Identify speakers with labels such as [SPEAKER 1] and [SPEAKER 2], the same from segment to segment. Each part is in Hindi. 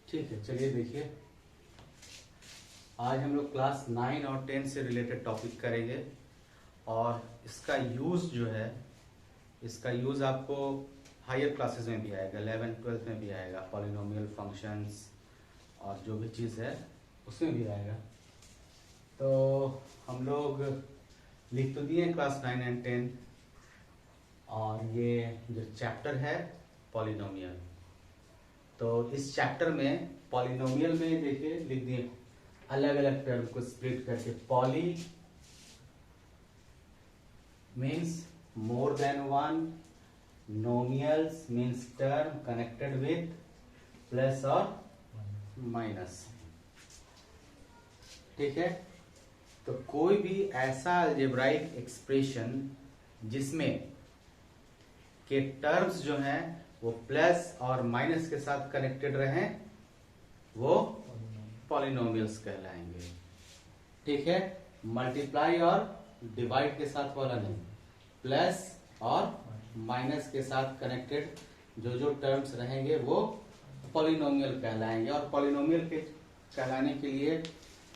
[SPEAKER 1] ठीक है, चलिए देखिए, आज हम लोग क्लास 9 और 10 से रिलेटेड टॉपिक करेंगे और इसका यूज़ जो है, इसका यूज़ आपको हायर क्लासेस में भी आएगा, 11th 12th में भी आएगा, पॉलिनोमियल फंक्शंस और जो भी चीज़ है उसमें भी आएगा। तो हम लोग लिख तो दिए क्लास 9 एंड 10 और ये जो चैप्टर है पॉलिनोमियल, तो इस चैप्टर में पॉलिनोमियल में देखिए लिख दिए अलग अलग टर्म को स्प्लिट करके। Poly means more than one, nomials means term connected with plus और माइनस। ठीक है, तो कोई भी ऐसा अलजेब्राइक एक्सप्रेशन जिसमें के टर्म्स जो हैं वो प्लस और माइनस के साथ कनेक्टेड रहें वो पॉलिनोमियल्स कहलाएंगे। ठीक है, मल्टीप्लाई और डिवाइड के साथ वाला नहीं, प्लस और माइनस के साथ कनेक्टेड जो जो टर्म्स रहेंगे वो पॉलिनोमियल कहलाएंगे। और पॉलिनोमियल के कहलाने के लिए,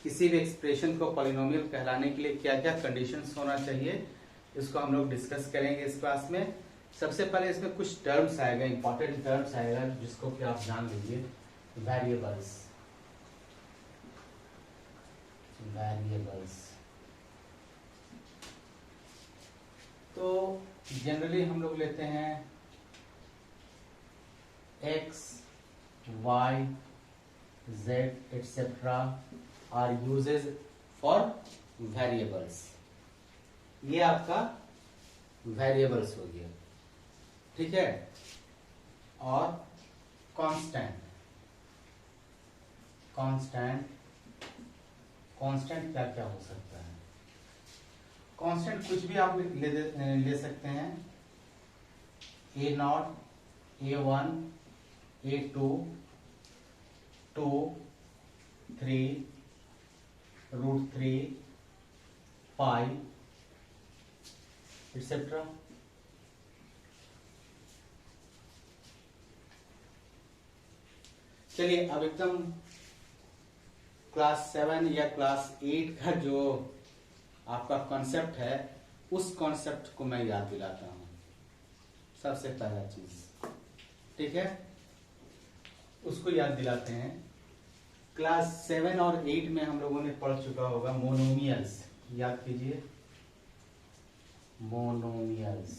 [SPEAKER 1] किसी भी एक्सप्रेशन को पॉलिनोमियल कहलाने के लिए क्या क्या कंडीशंस होना चाहिए, इसको हम लोग डिस्कस करेंगे इस क्लास में। सबसे पहले इसमें कुछ टर्म्स आएगा, इंपॉर्टेंट टर्म्स आएगा जिसको कि आप जान लीजिए। वेरिएबल्स, तो जनरली हम लोग लेते हैं x, y, z etc. Are uses for variables. ये आपका वेरिएबल्स हो गया। ठीक है, और कांस्टेंट क्या क्या हो सकता है? कांस्टेंट कुछ भी आप ले सकते हैं। A0, A1, A2, 2, 3, √3, 5 etc. चलिए अब एकदम क्लास 7 या क्लास 8 का जो आपका कॉन्सेप्ट है, उस कॉन्सेप्ट को मैं याद दिलाता हूं। सबसे पहला चीज, ठीक है, उसको याद दिलाते हैं। क्लास 7 और 8 में हम लोगों ने पढ़ चुका होगा मोनोमियल्स। याद कीजिए, मोनोमियल्स,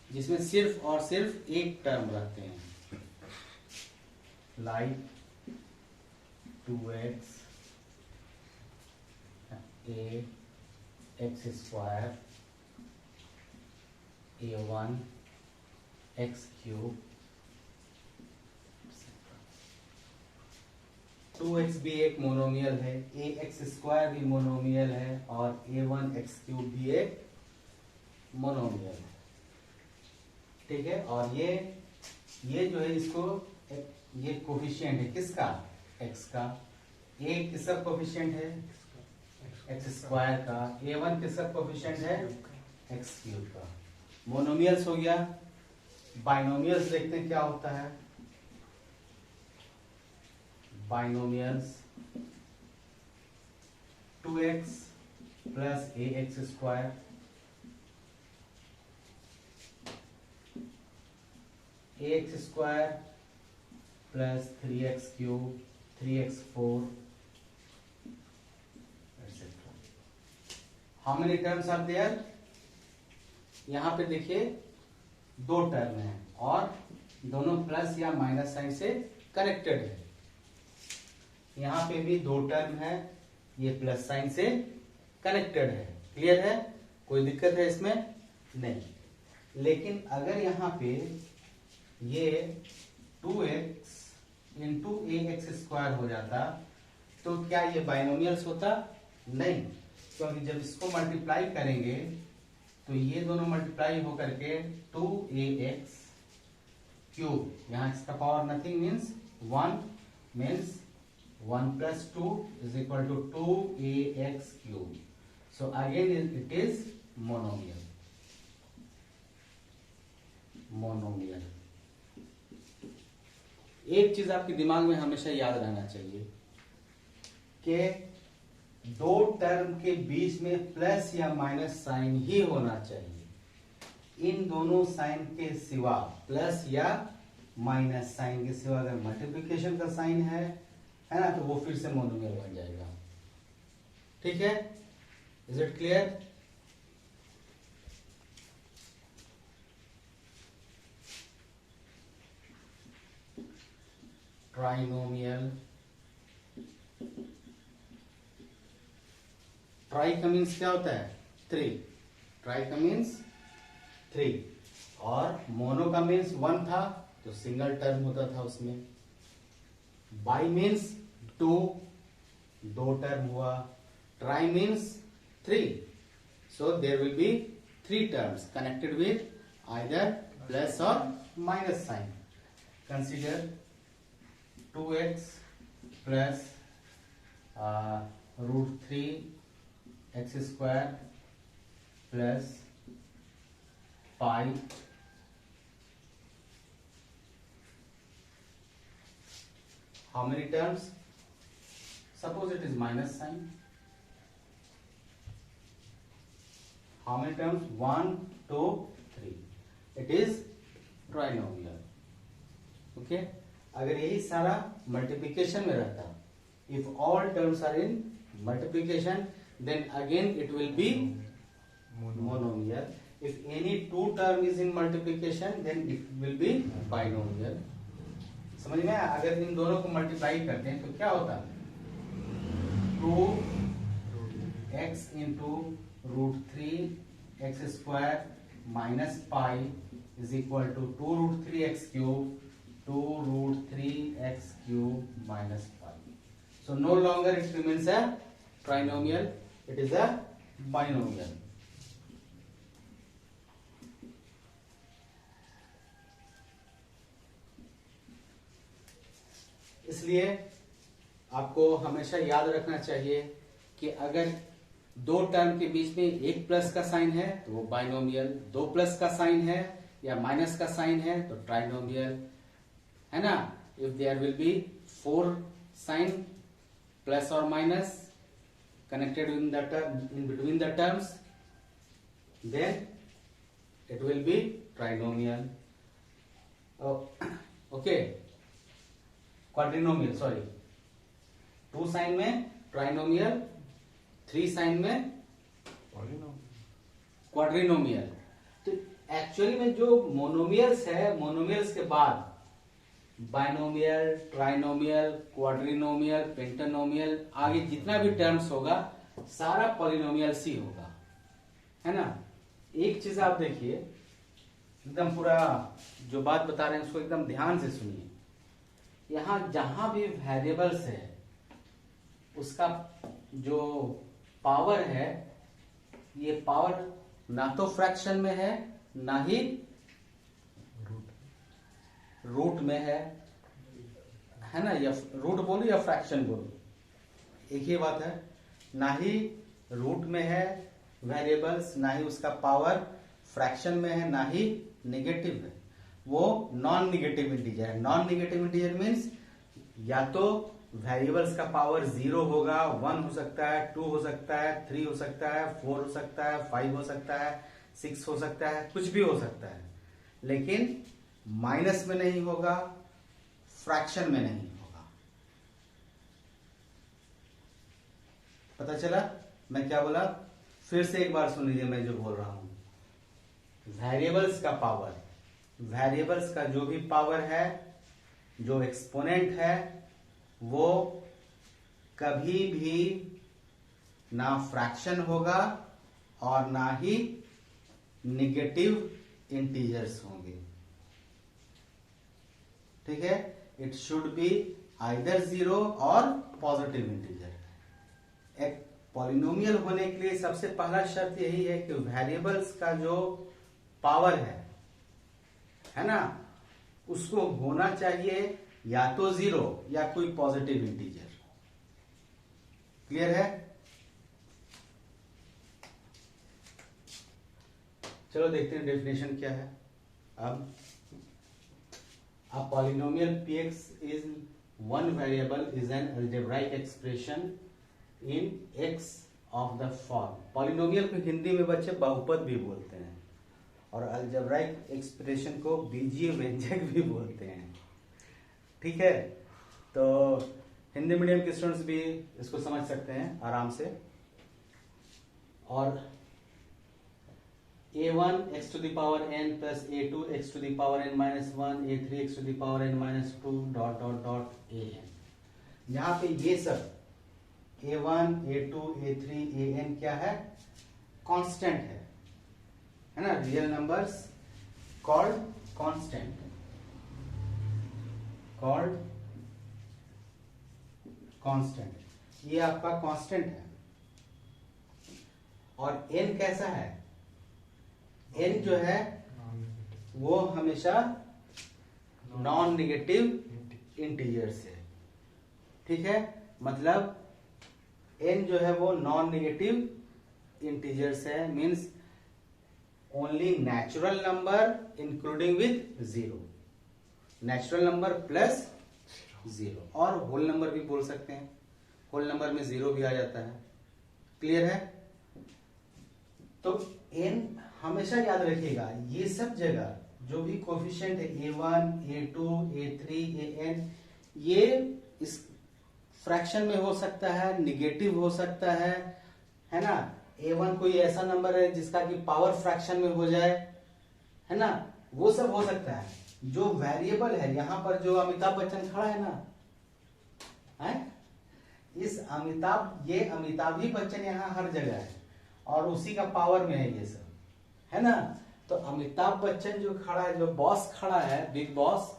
[SPEAKER 1] जिसमें सिर्फ और सिर्फ एक टर्म रहते हैं, like 2x ax square a1 x cube. 2x भी एक मोनोमियल है, ax स्क्वायर भी मोनोमियल है और a1 x क्यूब भी एक मोनोमियल है। ठीक है, और ये जो है, इसको ये कोफिशिएंट है किसका? x का। a किसका कोफिशिएंट है? x स्क्वायर का। a1 किसका कोफिशिएंट है? x क्यूब का। मोनोमियल्स हो गया। बाइनोमियल्स देखते हैं क्या होता है। Binomials 2x plus ax square, ax square plus 3x cube, 3x4 etc. How many terms are there? यहां पे देखिए दो टर्म है और दोनों प्लस या माइनस साइन से कनेक्टेड है। यहां पे भी दो टर्म है, ये प्लस साइन से कनेक्टेड है। क्लियर है? कोई दिक्कत है इसमें? नहीं। लेकिन अगर यहां पे ये 2x इंटू ax स्क्वायर हो जाता तो क्या ये बाइनोमियल्स होता? नहीं, क्योंकि जब इसको मल्टीप्लाई करेंगे तो ये दोनों मल्टीप्लाई होकर के 2ax क्यूब, यहां इसका power nothing means 1, means 1 plus 2 is equal to 2ax cube. So again it is monomial. एक चीज आपके दिमाग में हमेशा याद रहना चाहिए कि दो टर्म के बीच में प्लस या माइनस साइन ही होना चाहिए। इन दोनों साइन के सिवा, प्लस या माइनस साइन के सिवा अगर मल्टीप्लिकेशन का साइन है ना, तो वो फिर से मोनोमियल बन जाएगा। ठीक है, is it clear? Trinomial, try का मीन्स क्या होता है? 3। ट्राई का मीन्स 3 और मोनो का मीन्स 1 था तो सिंगल टर्म होता था उसमें। बाई मीन्स 2, 2 टर्म हुआ। Try means 3, so there will be 3 terms connected with either plus or minus sign. Consider 2x plus root 3 x square plus pi how many terms? Suppose it is minus sign. How many terms? 1, 2, 3. It is trinomial. Okay? अगर यही सारा मल्टीप्लिकेशन में रहता, if all terms are in multiplication, then again it will be monomial. If any 2 term is in multiplication, then it will be binomial. समझ में आया? अगर इन दोनों को मल्टीप्लाई करते हैं तो क्या होता? 2x into root 3 x square minus pi is equal to 2 root 3 x cube 2 root 3 x cube minus pi. So no longer it remains a trinomial, it is a binomial. इसलिए आपको हमेशा याद रखना चाहिए कि अगर 2 टर्म के बीच में एक प्लस का साइन है तो वो बाइनोमियल, 2 प्लस का साइन है या माइनस का साइन है तो ट्राइनोमियल, है ना? If there will be 4 sign plus और minus connected in between the terms, then it will be trinomial. Okay, quadrinomial, sorry. 2 sign में ट्राइनोमियल, 3 साइन में क्वाड्रिनोमियल। तो एक्चुअली में जो मोनोमियल्स है, मोनोमियल्स के बाद बाइनोमियल, ट्राइनोमियल, क्वाड्रिनोमियल, पेंटानोमियल, आगे जितना भी टर्म्स होगा सारा पॉलिनोमियल्स ही होगा, है ना? एक चीज आप देखिए, एकदम पूरा जो बात बता रहे हैं उसको एकदम ध्यान से सुनिए। यहां जहां भी वेरिएबल्स है उसका जो पावर है, ये पावर ना तो फ्रैक्शन में है ना ही रूट में है ना? या रूट बोलो या फ्रैक्शन बोलो, एक ही बात है। ना ही रूट में है वेरिएबल्स, ना ही उसका पावर फ्रैक्शन में है, ना ही नेगेटिव है, वो नॉन निगेटिव इंटीजर है। नॉन निगेटिव इंटीजर मीन्स या तो वेरिएबल्स का पावर 0 होगा, 1 हो सकता है, 2 हो सकता है, 3 हो सकता है, 4 हो सकता है, 5 हो सकता है, 6 हो सकता है, कुछ भी हो सकता है, लेकिन माइनस में नहीं होगा, फ्रैक्शन में नहीं होगा। पता चला मैं क्या बोला? फिर से एक बार सुन लीजिए मैं जो बोल रहा हूं। वेरिएबल्स का पावर, वेरिएबल्स का जो भी पावर है, जो एक्सपोनेंट है, वो कभी भी ना फ्रैक्शन होगा और ना ही निगेटिव इंटीजर्स होंगे। ठीक है? इट शुड बी आइदर 0 और पॉजिटिव इंटीजर। एक पॉलिनोमियल होने के लिए सबसे पहला शर्त यही है कि वेरिएबल्स का जो पावर है ना, उसको होना चाहिए या तो 0 या कोई पॉजिटिव इंटीजर। क्लियर है? चलो देखते हैं डेफिनेशन क्या है। अब A polynomial px is one variable is an algebraic expression in x of the form. Polynomial को हिंदी में बच्चे बहुपद भी बोलते हैं और अलजेब्राइक एक्सप्रेशन को बीजीय व्यंजक भी बोलते हैं। ठीक है, तो हिंदी मीडियम के स्टूडेंट्स भी इसको समझ सकते हैं आराम से। और a1 x to the power n plus a2 x to the power n minus 1 a3 x to the power n minus 2 dot dot dot an, यहाँ पे ये सब a1 a2 a3 an क्या है? कांस्टेंट है ना, real numbers called constant, called constant, ये आपका कांस्टेंट है। और n कैसा है? n जो है वो हमेशा नॉन नेगेटिव इंटीजर्स है। ठीक है, मतलब n जो है वो नॉन नेगेटिव इंटीजर्स है, means only natural number including with zero, natural number plus zero, और होल नंबर भी बोल सकते हैं, होल नंबर में जीरो भी आ जाता है। क्लियर है? तो n हमेशा याद रखिएगा, ये सब जगह जो भी कोफिशिएंट है a1 a2 a3 an, ये इस फ्रैक्शन में हो सकता है, निगेटिव हो सकता है ना। a1 कोई ऐसा नंबर है जिसका कि पावर फ्रैक्शन में हो जाए, है ना, वो सब हो सकता है। जो वेरिएबल है, यहां पर जो अमिताभ बच्चन खड़ा है ना, है इस ये अमिताभ ही बच्चन यहाँ हर जगह है और उसी का पावर में है ये सब, है ना। तो अमिताभ बच्चन जो खड़ा है, जो बॉस खड़ा है, बिग बॉस,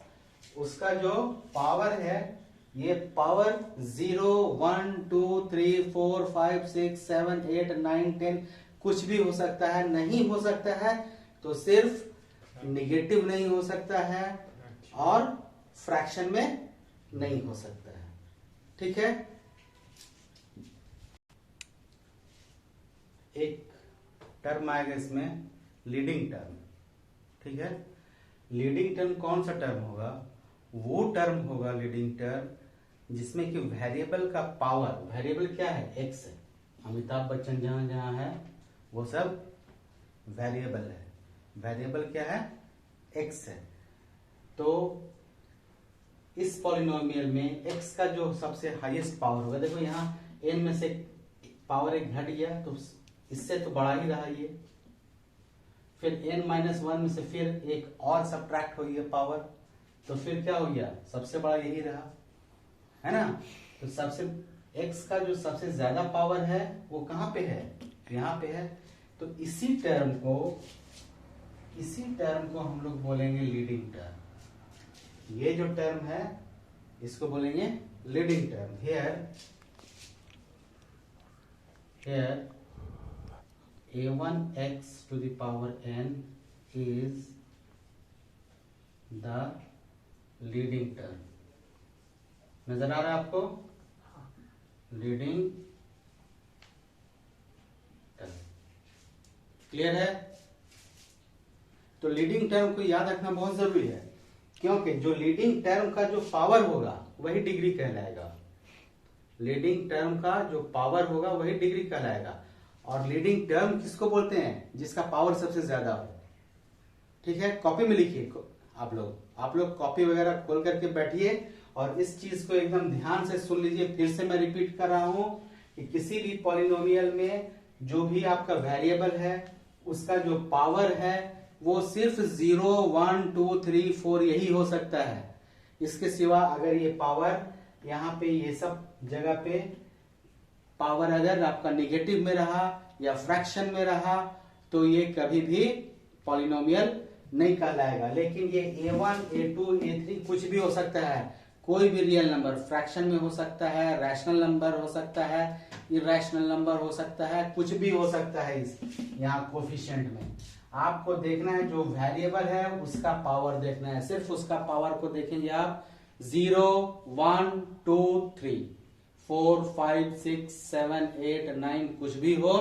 [SPEAKER 1] उसका जो पावर है, ये पावर 0 1 2 3 4 5 6 7 8 9 10 कुछ भी हो सकता है, नहीं हो सकता है तो सिर्फ निगेटिव नहीं हो सकता है और फ्रैक्शन में नहीं हो सकता है। ठीक है, एक टर्म आएगा इसमें लीडिंग टर्म। ठीक है, लीडिंग टर्म कौन सा टर्म होगा? वो टर्म होगा लीडिंग टर्म जिसमें कि वेरिएबल का पावर, वेरिएबल क्या है? एक्स है। अमिताभ बच्चन जहां जहां है वो सब वेरिएबल है, वेरिएबल क्या है? एक्स है। तो इस पॉलिनोमियल में एक्स का जो सबसे हाईएस्ट पावर होगा, देखो यहाँ एन में से पावर एक घट गया तो इससे तो बड़ा ही रहा ये, फिर n-1 में से फिर एक और सब्ट्रैक्ट हो गया पावर, तो फिर क्या हो गया? सबसे बड़ा यही रहा, है ना। तो सबसे x का जो सबसे ज्यादा पावर है वो कहां पे है? यहाँ पे है। तो इसी टर्म को हम लोग बोलेंगे लीडिंग टर्म। ये जो टर्म है इसको बोलेंगे leading term. Here a1x to the power n is the leading term। नजर आ रहा है आपको? लीडिंग टर्म क्लियर है? तो लीडिंग टर्म को याद रखना बहुत जरूरी है, क्योंकि जो लीडिंग टर्म का जो पावर होगा वही डिग्री कहलाएगा। लीडिंग टर्म का जो पावर होगा वही डिग्री कहलाएगा। और लीडिंग टर्म किसको बोलते हैं? जिसका पावर सबसे ज्यादा हो। ठीक है, कॉपी में लिखिए आप लोग कॉपी वगैरह खोल करके बैठिए और इस चीज को एकदम ध्यान से सुन लीजिए। फिर से मैं रिपीट कर रहा हूं कि किसी भी पॉलिनोमियल में जो भी आपका वेरिएबल है उसका जो पावर है वो सिर्फ 0 1 2 3 4 यही हो सकता है। इसके सिवा अगर ये पावर यहाँ पे ये सब जगह पे पावर अगर आपका निगेटिव में रहा या फ्रैक्शन में रहा तो ये कभी भी पॉलिनोमियल नहीं कहलाएगा। लेकिन ये a1 a2 a3 कुछ भी हो सकता है, कोई भी रियल नंबर फ्रैक्शन में हो सकता है, रैशनल नंबर हो सकता है, इरेशनल नंबर हो सकता है, कुछ भी हो सकता है। इस यहाँ कोफिशिएंट में आपको देखना है जो वेरिएबल है उसका पावर देखना है, सिर्फ उसका पावर को देखेंगे आप। 0 1 2 3 4 5 6 7 8 9 कुछ भी हो,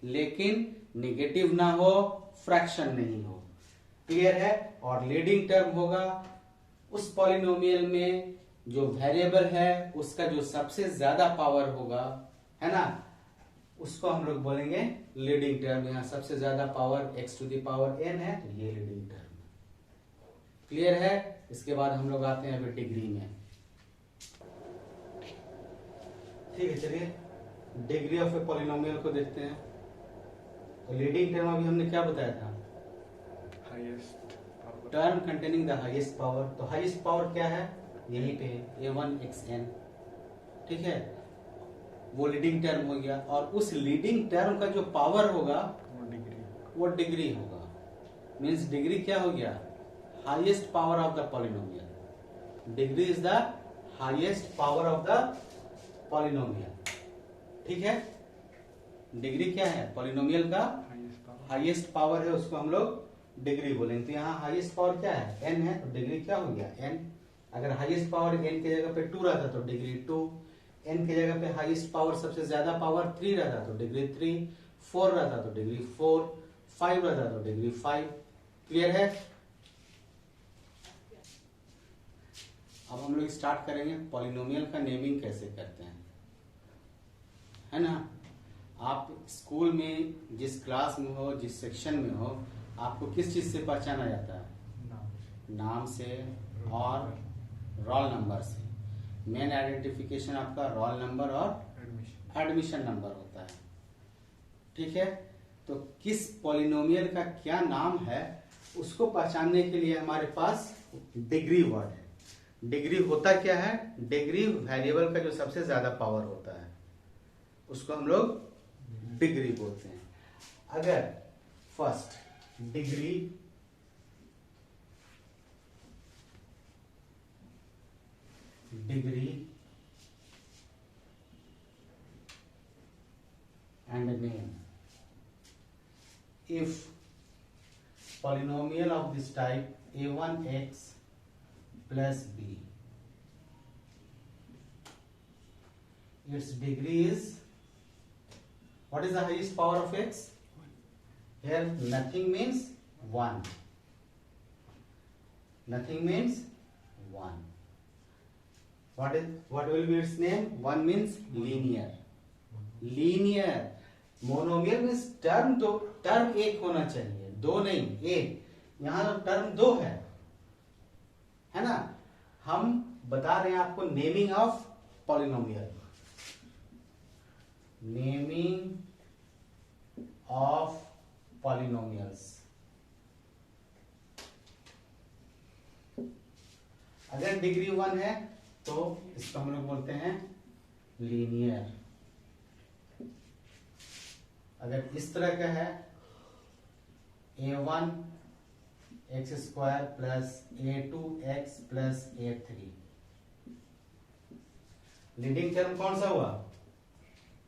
[SPEAKER 1] लेकिन निगेटिव ना हो, फ्रैक्शन नहीं हो। क्लियर है? और लीडिंग टर्म होगा उस पॉलिनोमियल में जो वेरिएबल है उसका जो सबसे ज्यादा पावर होगा, है ना, उसको हम लोग बोलेंगे लीडिंग टर्म। यहाँ सबसे ज्यादा power x to the power n है, तो ये लीडिंग टर्म। क्लियर है? इसके बाद हम लोग आते हैं अभी डिग्री में। ठीक है, चलिए डिग्री ऑफ ए पॉलिनोमियल को देखते हैं। तो लीडिंग टर्म अभी हमने क्या बताया था?
[SPEAKER 2] Highest
[SPEAKER 1] term containing the highest power. तो हाईएस्ट पावर क्या है? यहीं पे a1xn। ठीक है, वो लीडिंग टर्म हो गया। और उस लीडिंग टर्म का जो पावर होगा वो डिग्री होगा। मींस डिग्री क्या हो गया? Highest power of the polynomial. Degree is the highest power of the polynomial. ठीक है, डिग्री क्या है? पॉलिनोमियल का हाईएस्ट पावर है, उसको हम लोग डिग्री बोलेंगे। तो यहाँ हाईएस्ट पावर क्या है? n है, तो डिग्री क्या हो गया? n। अगर हाईएस्ट पावर n की जगह पे 2 रहता तो डिग्री 2, n की जगह पे हाईएस्ट पावर सबसे ज्यादा पावर 3 रहता तो डिग्री 3, 4 रहता तो डिग्री 4, 5 रहता तो डिग्री 5। क्लियर है? अब हम लोग स्टार्ट करेंगे पॉलिनोमियल का नेमिंग कैसे करते हैं, है ना। आप स्कूल में जिस क्लास में हो, जिस सेक्शन में हो, आपको किस चीज से पहचाना जाता है? नाम से और रोल नंबर से। मेन आइडेंटिफिकेशन आपका रोल नंबर और एडमिशन नंबर होता है। ठीक है, तो किस पॉलिनोमियल का क्या नाम है उसको पहचानने के लिए हमारे पास डिग्री वर्ड है। डिग्री होता क्या है? डिग्री वेरिएबल का जो सबसे ज्यादा पावर होता है उसको हम लोग डिग्री बोलते हैं। अगर first degree and name, if polynomial of this type a1x plus b, its degree is, what is the highest power of x? Here nothing means 1. Nothing means 1. What will be its name? 1 means linear. Linear. Monomial means term एक होना चाहिए, दो नहीं, एक। यहां तो टर्म दो है ना। हम बता रहे हैं आपको naming of polynomial. Naming of polynomials. अगर डिग्री 1 है तो इसको हम लोग बोलते हैं लीनियर। अगर इस तरह का है a1 x square plus a2 x plus a3, leading term कौन सा हुआ?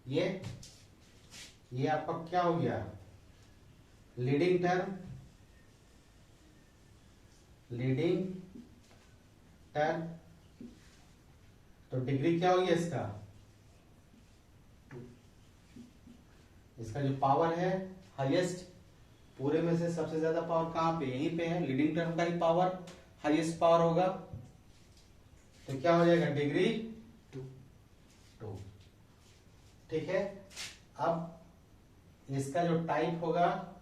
[SPEAKER 1] ये आपका क्या हो गया? Leading term. लीडिंग टर्म, तो डिग्री क्या हो गया इसका? इसका जो पावर है हाईएस्ट, पूरे में से सबसे ज्यादा पावर कहां पे? यहीं पे है। लीडिंग टर्म का ही पावर हाईएस्ट पावर होगा, तो क्या हो जाएगा? डिग्री 2। ठीक है, अब इसका जो टाइप होगा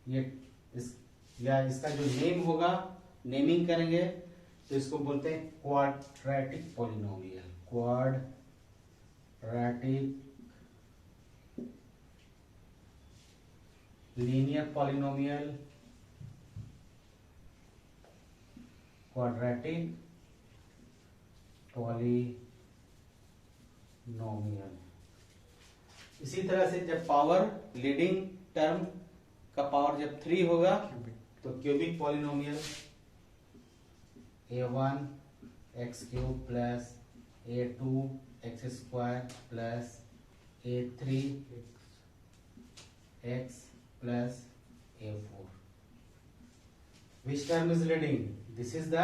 [SPEAKER 1] या इसका जो नेम होगा, नेमिंग करेंगे तो इसको बोलते हैं quadratic polynomial. Quadratic linear polynomial, quadratic polynomial. इसी तरह से जब पावर लीडिंग टर्म का पावर जब 3 होगा तो cubic polynomial a1 x cube plus a2 x square plus a3 x plus a4. Which term is leading? This is the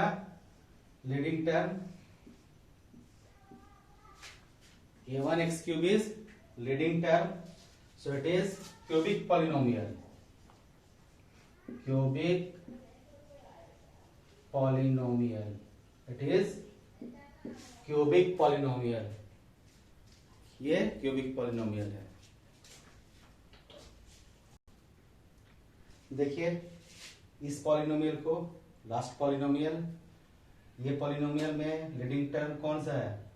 [SPEAKER 1] leading term. a1 x cube is leading term, so it is cubic polynomial. Cubic polynomial. It is cubic polynomial. ये क्यूबिक पॉलिनोमियल है। देखिए इस पॉलिनोमियल को, लास्ट पॉलिनोमियल, ये पॉलिनोमियल में लीडिंग टर्म कौन सा है,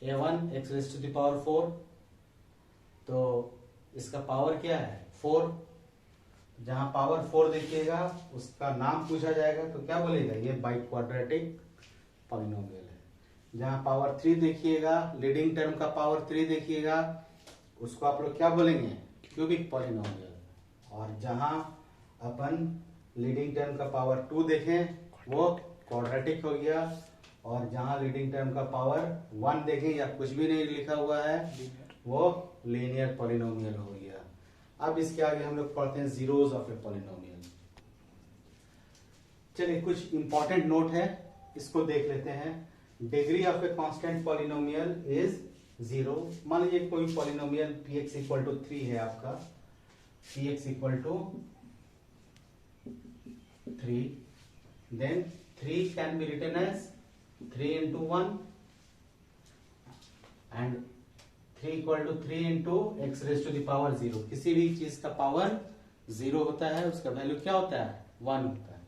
[SPEAKER 1] a1 x raise to the power 4। तो इसका पावर क्या है 4। जहां पावर 4 देखिएगा उसका नाम पूछा जाएगा तो क्या बोलेगा, ये बाई क्वाड्रेटिक पॉलिनोमियल है। जहां पावर 3 देखिएगा, लीडिंग टर्म का पावर 3 देखिएगा, उसको आप लोग क्या बोलेंगे, क्यूबिक पॉलिनोमियल। और जहां अपन लीडिंग टर्म का पावर 2 देखें वो क्वाड्रेटिक हो गया, और जहां लीडिंग टर्म का पावर 1 देखें या कुछ भी नहीं लिखा हुआ है वो लीनियर पॉलिनोमियल हो गया। अब इसके आगे हम लोग पढ़ते हैं जीरोस ऑफ ए पॉलिनोमियल। चलिए कुछ इंपॉर्टेंट नोट है, इसको देख लेते हैं। Degree of a constant polynomial is 0। मान लीजिए कोई पॉलिनोमियल px इक्वल टू 3 है आपका, px equal to 3, then 3 can be written as 3 into 1 and 3 equal to 3 into x raised to the power 0। किसी भी चीज का पावर 0 होता है उसका वैल्यू क्या होता है, 1 होता है।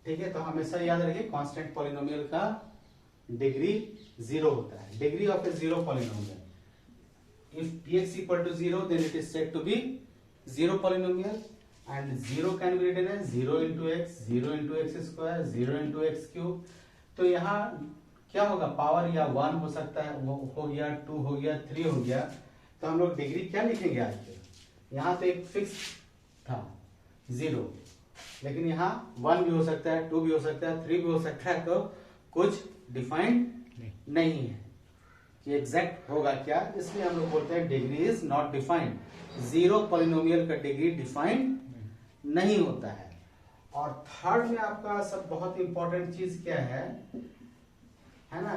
[SPEAKER 1] ठीक है, तो हमेशा याद रखिए कांस्टेंट पॉलिनोमियल का डिग्री 0 होता है। Degree of A zero polynomial, if px equal to 0 then it is said to be zero polynomial, and 0 can be written as 0 into x, 0 into x square, 0 into x cube। तो यहाँ क्या होगा, पावर या 1 हो सकता है, वो हो गया 2 हो गया 3 हो गया। तो हम लोग डिग्री क्या लिखेंगे आज के, यहाँ तो एक फिक्स था 0, लेकिन यहाँ 1 भी हो सकता है, 2 भी हो सकता है, 3 भी हो सकता है। तो कुछ डिफाइंड नहीं है कि एग्जैक्ट होगा क्या, इसलिए हम लोग बोलते हैं degree is not defined. Zero polynomial का डिग्री डिफाइंड नहीं होता है। और थर्ड में आपका सब बहुत इंपॉर्टेंट चीज क्या है ना,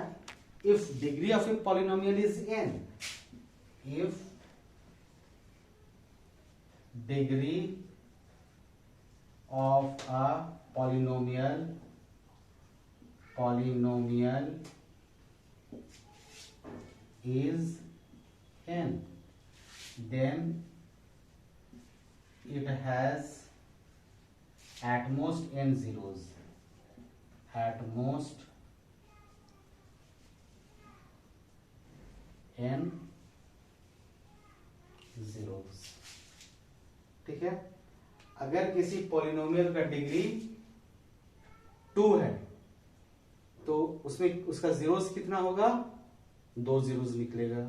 [SPEAKER 1] if degree of a polynomial is n, if degree of a polynomial is n, then it has at most n zeros, at most n zeros। ठीक है, अगर किसी पॉलिनोमियल का डिग्री 2 है तो उसमें उसका जीरोस कितना होगा, 2 जीरोस निकलेगा।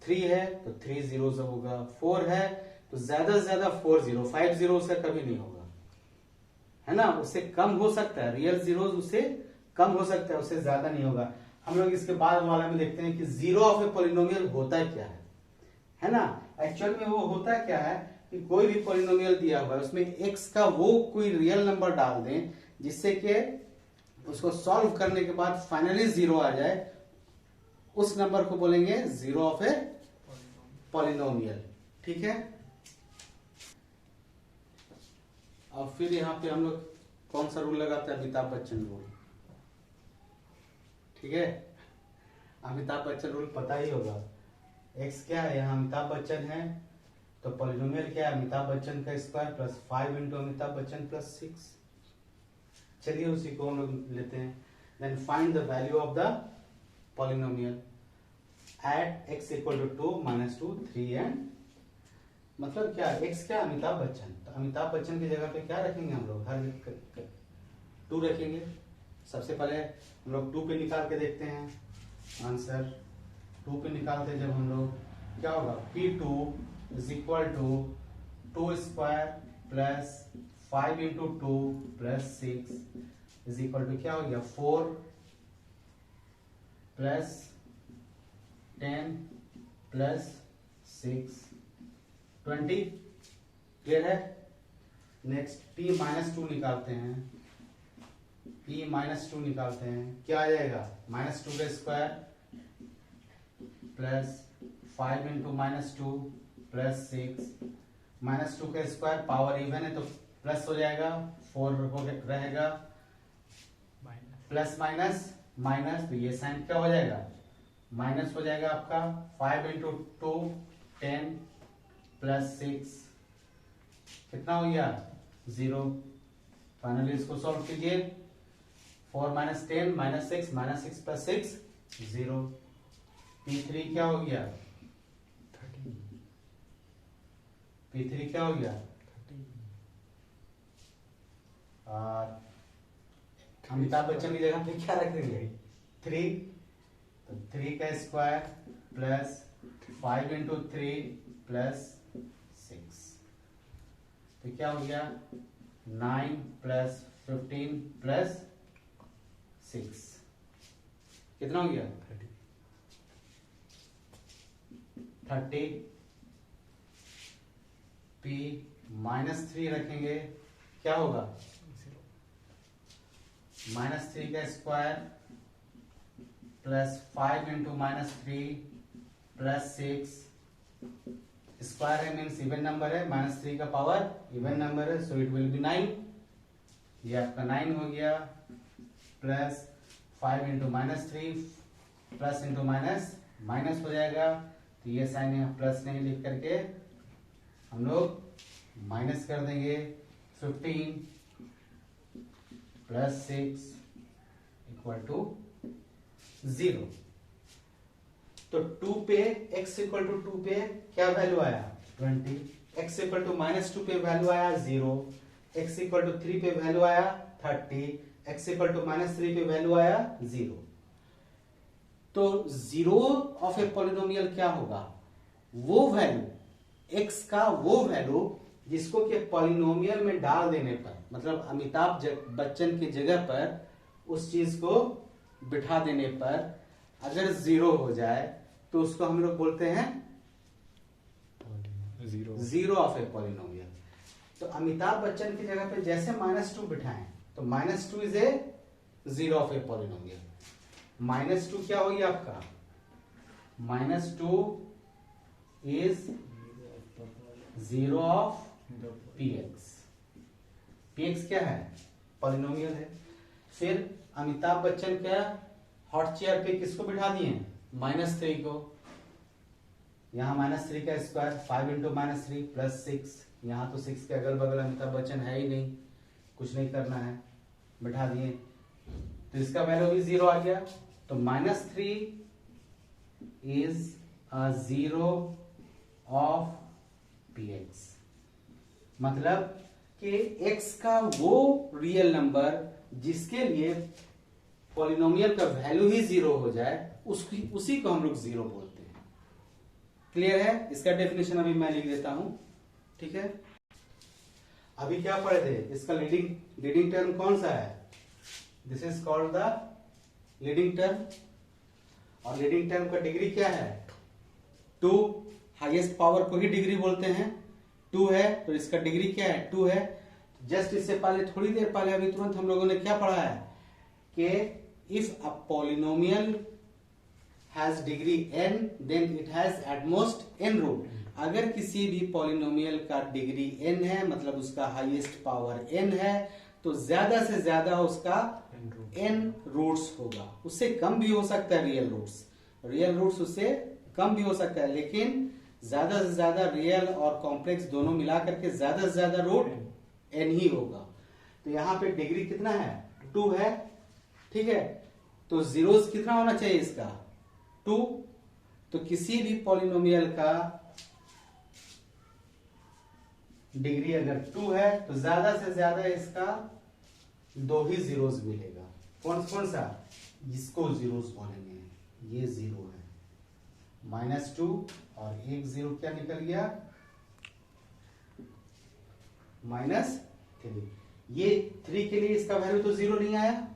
[SPEAKER 1] 3 है तो 3 जीरोस होगा। 4 है तो ज्यादा से ज्यादा 4 जीरो, 5 जीरो उसका कभी नहीं होगा, है ना। उससे कम हो सकता है, रियल जीरोस उससे कम हो सकता है, उससे ज्यादा नहीं होगा। हम लोग इसके बाद वाला में देखते हैं कि जीरो ऑफ ए पॉलिनोमियल होता क्या है ना। एक्चुअल में वो होता क्या है कि कोई भी पॉलिनोमियल दिया हुआ है उसमें x का वो कोई रियल नंबर डाल दें जिससे कि उसको सॉल्व करने के बाद फाइनली 0 आ जाए, उस नंबर को बोलेंगे जीरो ऑफ ए पॉलिनोमियल। ठीक है, अब फिर यहां पे हम लोग कौन सा रूल लगाते हैं, अमिताभ बच्चन रूल। ठीक है, अमिताभ बच्चन रूल पता ही होगा। x क्या है, यहाँ अमिताभ बच्चन है तो पॉलिनोमियल क्या है, अमिताभ बच्चन का square plus 5 into Amitabh Bachchan plus 6। चलिए उसी को हम लोग लेते हैं। Then find the value of the polynomial at x equal to 2 minus 2 3 and, मतलब क्या x क्या, अमिताभ बच्चन। तो अमिताभ बच्चन की जगह पे क्या रखेंगे हम लोग, हर 2 रखेंगे। सबसे पहले हम लोग 2 पे निकाल के देखते हैं आंसर। 2 पे निकालते जब हम लोग क्या होगा, P2 is equal to 2 square plus 5 into 2 plus 6 is equal to क्या हो गया, 4 प्लस 10 प्लस 6 20। क्लियर है। नेक्स्ट p माइनस 2 निकालते हैं, p माइनस 2 निकालते हैं, क्या आ जाएगा, माइनस 2 का square plus 5 into minus 2 plus 6, minus 2 का स्क्वायर पावर इवन है तो प्लस हो जाएगा, 4 रहेगा प्लस माइनस माइनस, तो ये साइन क्या हो जाएगा, माइनस हो जाएगा आपका। 5 इंटू 2 10 प्लस 6 कितना हो गया, 0। फाइनली इसको सॉल्व कीजिए। 4 माइनस 10 माइनस 6 प्लस 6 0। P3 क्या हो गया,
[SPEAKER 2] 30
[SPEAKER 1] P3 क्या हो गया,
[SPEAKER 2] 30
[SPEAKER 1] और अमिताभ बच्चन की जगह पे क्या रखेंगे, 3। तो 3 का स्क्वायर प्लस 5 इंटू 3 प्लस 6, तो क्या हो गया, 9 प्लस 15 प्लस 6 कितना हो गया, 30। P माइनस 3 रखेंगे क्या होगा, -3 का square plus 5 into -3 plus 6, square है मीन्स इवन नंबर है, -3 का पावर इवन नंबर है, सो इट विल बी 9। ये आपका 9 हो गया, plus 5 into -3 plus into minus minus हो जाएगा, तो ये साइन यहाँ प्लस नहीं लिख करके हम लोग माइनस कर देंगे। 15 प्लस 6 इक्वल टू 0। तो 2 पे x इक्वल टू 2 पे क्या वैल्यू आया, 20। x इक्वल टू -2 पे वैल्यू आया 0। x इक्वल टू 3 पे वैल्यू आया 30। x इक्वल टू -3 पे वैल्यू आया 0। तो जीरो ऑफ ए पॉलिनोमियल क्या होगा, वो वैल्यू x का वो वैल्यू जिसको कि पॉलिनोमियल में डाल देने पर, मतलब अमिताभ बच्चन की जगह पर उस चीज को बिठा देने पर अगर 0 हो जाए तो उसको हम लोग बोलते हैं जीरो ऑफ ए पॉलिनोमियल। तो अमिताभ बच्चन की जगह पे जैसे -2 बिठाएं तो -2 is a zero of a polynomial. -2 क्या होगी आपका, -2 is zero of px। px क्या है, पॉलिनोमियल है। फिर अमिताभ बच्चन क्या हॉट चेयर पे किसको बिठा दिए, -3 को। यहाँ -3 का स्क्वायर 5 इंटू -3 प्लस 6, यहाँ तो 6 के अगल बगल अमिताभ बच्चन है ही नहीं, कुछ नहीं करना है, बिठा दिए, तो इसका वैल्यू भी 0 आ गया। तो -3 is a zero of px, मतलब कि x का वो रियल नंबर जिसके लिए पॉलिनोमियल का वैल्यू ही 0 हो जाए उसी को हम लोग 0 बोलते हैं। क्लियर है, इसका डेफिनेशन अभी मैं लिख देता हूं, ठीक है। अभी क्या पढ़े थे, इसका लीडिंग टर्म कौन सा है, this is called the leading term. और लीडिंग टर्म का डिग्री क्या है, 2। हाईएस्ट पावर को ही डिग्री बोलते हैं, 2 है, तो इसका डिग्री क्या है, 2 है। जस्ट इससे पहले थोड़ी देर पहले अभी तुरंत हम लोगों ने क्या पढ़ा है कि if a polynomial has degree n then it has at most n root. अगर किसी भी पॉलिनोमियल का डिग्री n है, मतलब उसका हाईएस्ट पावर n है, तो ज्यादा से ज्यादा उसका n रूट्स होगा। उससे कम भी हो सकता है रियल रूट्स उससे कम भी हो सकता है, लेकिन ज्यादा से ज्यादा रियल और कॉम्प्लेक्स दोनों मिला करके ज्यादा से ज्यादा रूट n ही होगा। तो यहाँ पे डिग्री कितना है, 2 है, ठीक है। तो जीरोस कितना होना चाहिए इसका, 2। तो किसी भी पॉलिनोमियल का डिग्री अगर 2 है तो ज्यादा से ज्यादा इसका 2 ही जीरोस मिलेगा। कौन सा, जिसको जीरोस बोलेंगे, ये 0 है, -2 और एक 0 क्या निकल गया, -3। ये 3 के लिए इसका वैल्यू तो 0 नहीं आया,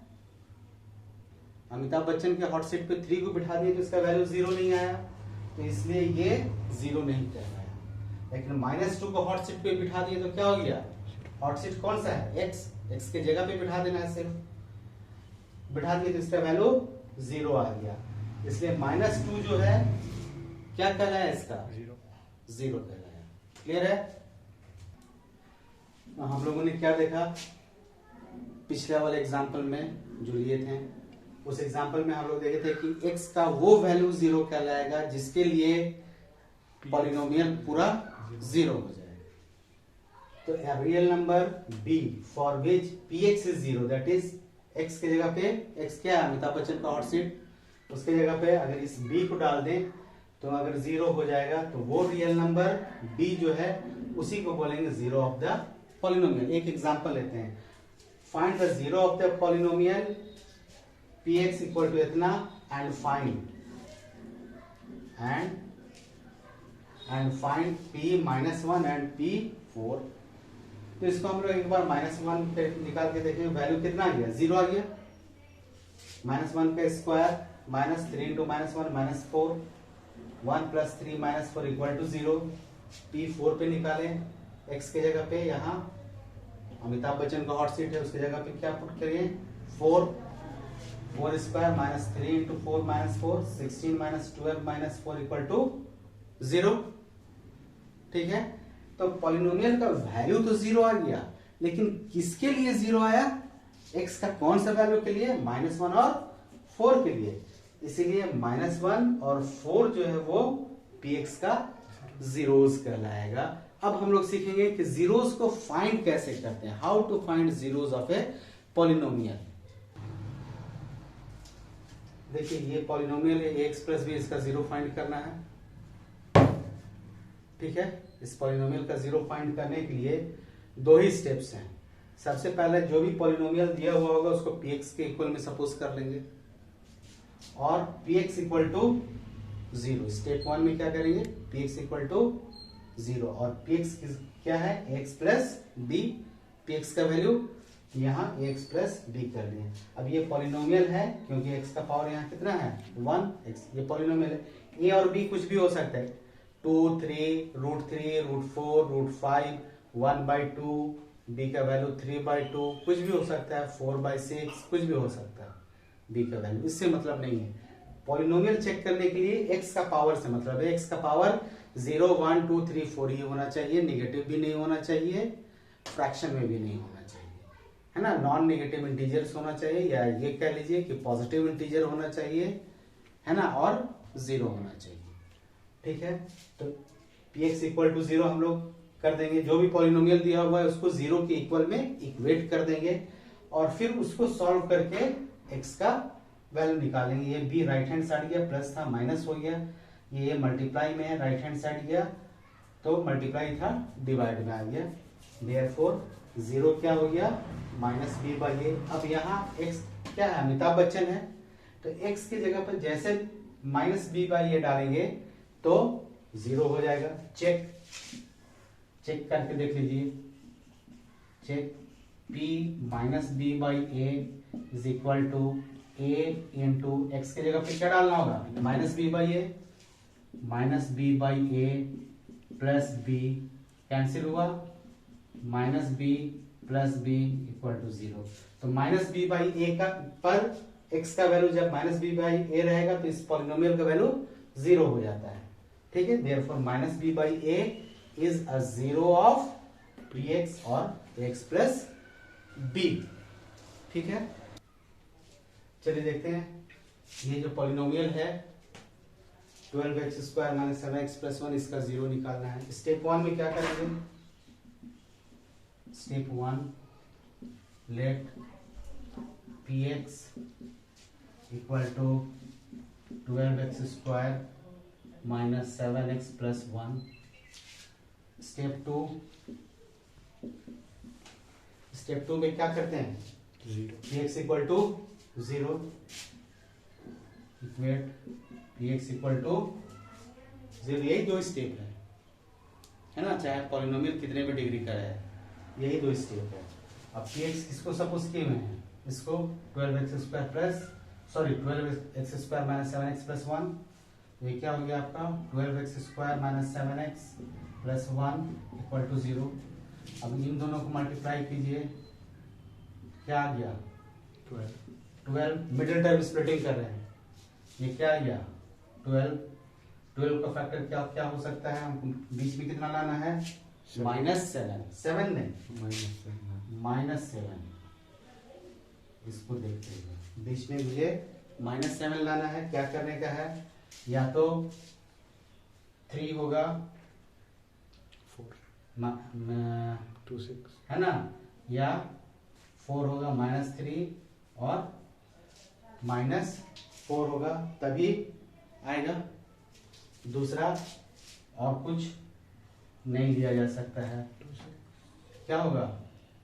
[SPEAKER 1] अमिताभ बच्चन के हॉट सीट पे 3 को बिठा दिए तो इसका वैल्यू 0 नहीं आया, तो इसलिए ये 0 नहीं कहलाया। लेकिन -2 को हॉट सीट पे बिठा दिए तो क्या हो गया, हॉट सीट कौन सा है, x के जगह पे बिठा देना है, सिर्फ बिठा दिए तो इसका वैल्यू 0 आ गया। इसलिए -2 जो है क्या कहलाया, इसका 0 कहलाया। क्लियर है। हम लोगों ने क्या देखा, पिछले वाले एग्जाम्पल में जो लिए थे, उस एग्जाम्पल में हम लोग देखे थे कि x का वो वैल्यू 0 कहलाएगा जिसके लिए पॉलिनोमियल पूरा 0 हो जाए। तो a real number b for which px is 0, that is x की जगह पे x क्या है, अमिताभ बच्चन का हॉट सीट, उसके जगह पे अगर इस b को डाल दें तो अगर 0 हो जाएगा तो वो रियल नंबर b जो है उसी को बोलेंगे 0 ऑफ द पॉलिनोमियल। एक एग्जांपल लेते हैं, find the 0 of the polynomial px equal to इतना and find p -1 and p4। तो इसको हम लोग एक बार -1 पे निकाल के देखें, वैल्यू कितना आ गया, 0 आ गया। -1 का square -3 into -1 -4, 1 + 3 -4 equal to 0। p4 पे निकालें, x के जगह पे यहाँ अमिताभ बच्चन का हॉट सीट है, उसकी जगह पे क्या पुट करिए 4 स्क्वायर -3 इंटू 4 -4, 16 -12 -4 इक्वल टू 0। ठीक है, तो पॉलिनोमियल का वैल्यू तो 0 आ गया, लेकिन किसके लिए 0 आया, x का कौन सा वैल्यू के लिए, -1 और 4 के लिए। इसीलिए -1 और 4 जो है वो px का जीरोस कहलाएगा। अब हम लोग सीखेंगे कि जीरोस को फाइंड कैसे करते हैं, how to find zeros of a polynomial. देखिए ये पॉलिनोमियल है ax + b, इसका 0 फाइंड करना है। ठीक है, इस पॉलिनोमियल का 0 फाइंड करने के लिए दो ही स्टेप्स हैं। सबसे पहले जो भी पॉलिनोमियल दिया हुआ होगा उसको px के इक्वल में सपोज कर लेंगे और px इक्वल टू 0। स्टेप 1 में क्या करेंगे, px इक्वल टू 0 और px क्या है, x + b। px का वैल्यू यहाँ ax + b कर लिए। अब ये पॉलिनोमियल है क्योंकि x का पावर यहाँ कितना है 1x, ये पॉलिनोमियल है। a और b कुछ भी हो सकता है, 2, 3, √3, √4, √5, 1/2, b का वैल्यू 3/2, कुछ भी हो सकता है, 4/6, कुछ भी हो सकता है b का वैल्यू, इससे मतलब नहीं है। पॉलिनोमियल चेक करने के लिए x का पावर से मतलब है, x का पावर 0, 1, 2, 3, 4 ही होना चाहिए, निगेटिव भी नहीं होना चाहिए, फ्रैक्शन में भी नहीं होना चाहिए, है ना। नॉन नेगेटिव इंटीजर्स होना चाहिए, या ये कह लीजिए कि पॉजिटिव इंटीजर होना चाहिए, है ना, और 0 होना चाहिए। ठीक है, तो px इक्वल टू 0 हम लोग कर देंगे, जो भी पॉलिनोमियल दिया हुआ है उसको 0 के इक्वल में इक्वेट कर देंगे और फिर उसको सॉल्व करके x का वैल्यू निकालेंगे। ये b राइट हैंड साइड गया, प्लस था माइनस हो गया, ये मल्टीप्लाई में है, राइट हैंड साइड गया तो मल्टीप्लाई था डिवाइड में आ गया, देयरफॉर 0 क्या हो गया -b/a। अब यहाँ x क्या है, अमिताभ बच्चन है, तो x की जगह पर जैसे -b/a डालेंगे तो 0 हो जाएगा। चेक करके देख लीजिए, check p -b/a is equal to a into x की जगह पे क्या डालना होगा, -b/a प्लस b कैंसिल हुआ, -b plus b equal to 0। तो -b/a का पर x का वैल्यू जब -b/a रहेगा तो इस पॉलिनोमियल का वैल्यू 0 हो जाता है। ठीक है, therefore -b/a is a 0 of px और x plus b। ठीक है, चलिए देखते हैं ये जो पॉलिनोमियल है 12x² - 7x + 1, इसका 0 निकालना है। स्टेप 1 में क्या करेंगे, step 1 let px equal to 12x² - 7x + 1। Step 2 में क्या करते हैं,
[SPEAKER 2] 0
[SPEAKER 1] px equal to 0, equate px equal to 0। यही दो स्टेप है ना, चाहे पॉलिनोमियल कितने भी डिग्री का है, यही दो स्टेप है। अब px किसको सपोज किए हुए हैं, इसको 12x² - 7x + 1, ये क्या हो गया आपका 12x² - 7x + 1 इक्वल टू 0। अब इन दोनों को मल्टीप्लाई कीजिए, क्या आ गया 12, मिडिल टर्म स्प्लिटिंग कर रहे हैं, ये क्या आ गया 12 का फैक्टर क्या हो सकता है, हमको बीच में कितना लाना है -7 नहीं -7, इसको देखते हुए बीच में मुझे -7 लाना है। क्या करने का है, या तो 3 होगा
[SPEAKER 2] 4 2 6
[SPEAKER 1] है ना, या 4 होगा -3 और -4 होगा, तभी आएगा। दूसरा और कुछ नहीं लिया जा सकता है।
[SPEAKER 2] 2 6
[SPEAKER 1] क्या होगा,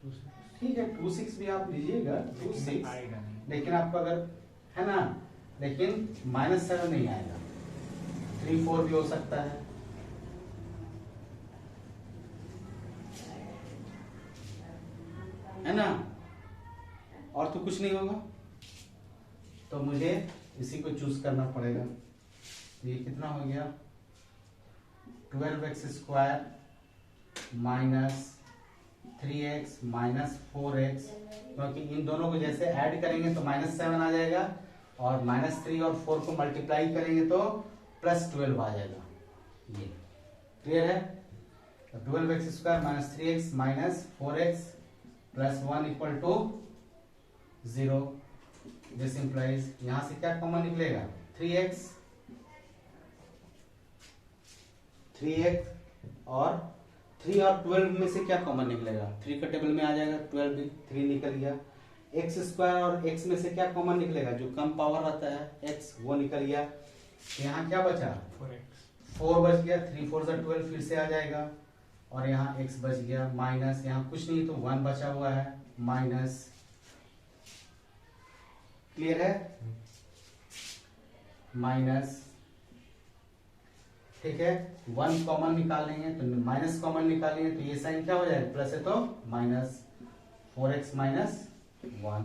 [SPEAKER 2] 2 6
[SPEAKER 1] ठीक है 2 6 भी आप लीजिएगा, 2 6,
[SPEAKER 2] आएगा नहीं।
[SPEAKER 1] लेकिन आपको अगर है ना, लेकिन -7 नहीं आएगा। 3 4 भी हो सकता है। है ना, और तो कुछ नहीं होगा, तो मुझे इसी को चूज करना पड़ेगा। ये कितना हो गया, 12x² -3x -4x, क्योंकि इन दोनों को जैसे ऐड करेंगे तो -7 आ जाएगा, और -3 और 4 को मल्टीप्लाई करेंगे तो +12 आ जाएगा। ये क्लियर है। 12x² -3x -4x +1 = 0। This implies, यहां से क्या कॉमन निकलेगा, 3x और 3 और 12 में से क्या कॉमन निकलेगा, 3 का टेबल में आ जाएगा, 12 भी 3 निकल गया। x² और x में से क्या कॉमन निकलेगा, जो कम पावर रहता है x, वो निकल गया। तो यहाँ क्या बचा, 4 बच गया, 3 4 12 फिर से आ जाएगा, और यहाँ x बच गया, माइनस यहाँ कुछ नहीं तो 1 बचा हुआ है, माइनस। क्लियर है, माइनस, ठीक है। 1 कॉमन निकालेंगे तो माइनस कॉमन निकालेंगे तो ये साइन क्या हो जाएगा, प्लस है तो माइनस, 4x -1।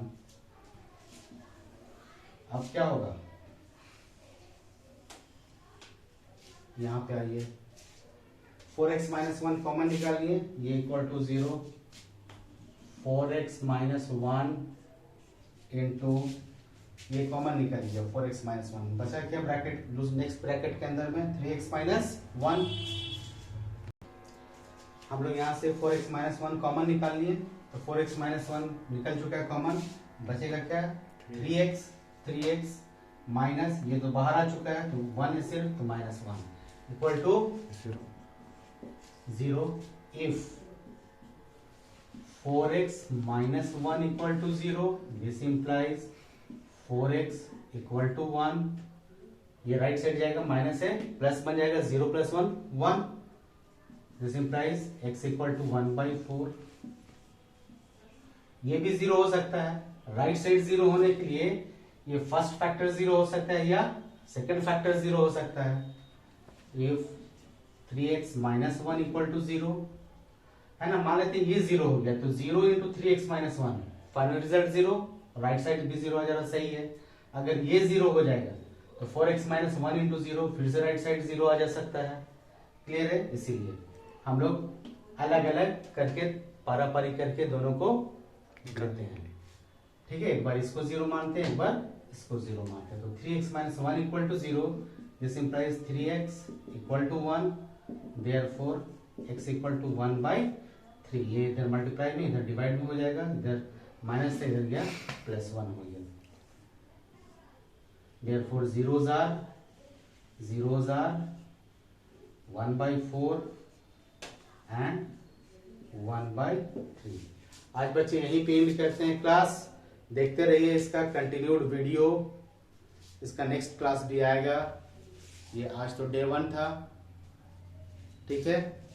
[SPEAKER 1] अब क्या होगा, यहां पे आइए, 4x -1 कॉमन निकालिए, ये = 0। 4x -1 इंटू ये कॉमन निकल गया, 4x -1 बचा क्या, ब्रैकेट नेक्स्ट ब्रैकेट के अंदर में 3x -1। हम लोग यहाँ से 4x -1 कॉमन निकाल लिए, तो 4x -1 निकल चुका है कॉमन, बचेगा क्या, 3x माइनस, ये तो बाहर आ चुका है तो 1 सिर्फ, तो -1 = 0। If 4x -1 = 0, this implies 4x = 1। ये राइट साइड जाएगा, माइनस है, प्लस बन जाएगा, 0 + 1 1। This implies x = 1/4। ये भी 0 हो सकता है। राइट साइड 0 होने के लिए ये फर्स्ट फैक्टर 0 हो सकता है या सेकंड फैक्टर 0 हो सकता है। इफ 3x -1 = 0 है ना, मान लेते हैं ये 0 हो गया, तो 0 × 3x -1, final result 0, right side भी 0 आ जाएगा, सही है। अगर ये 0 हो जाएगा तो 4x -1 × 0, फिर से राइट साइड 0 आ जा सकता है। क्लियर है, इसीलिए हम लोग अलग अलग करके पारापारी करके दोनों को करते हैं। ठीक है, एक बार इसको 0 मानते हैं, एक बार इसको 0 मानते हैं। तो 3x -1 = 0, this implies 3x = 1, therefore x = 1/3। ये इधर मल्टीप्लाई में, इधर डिवाइड में हो जाएगा, इधर माइनस से इधर गया, +1 हो गया। Therefore zeros are 1/4 and 1/3। आज बच्चे यहीं पे एंड करते हैं क्लास। देखते रहिए इसका कंटिन्यूड वीडियो, इसका नेक्स्ट क्लास भी आएगा। ये आज तो डे 1 था, ठीक है।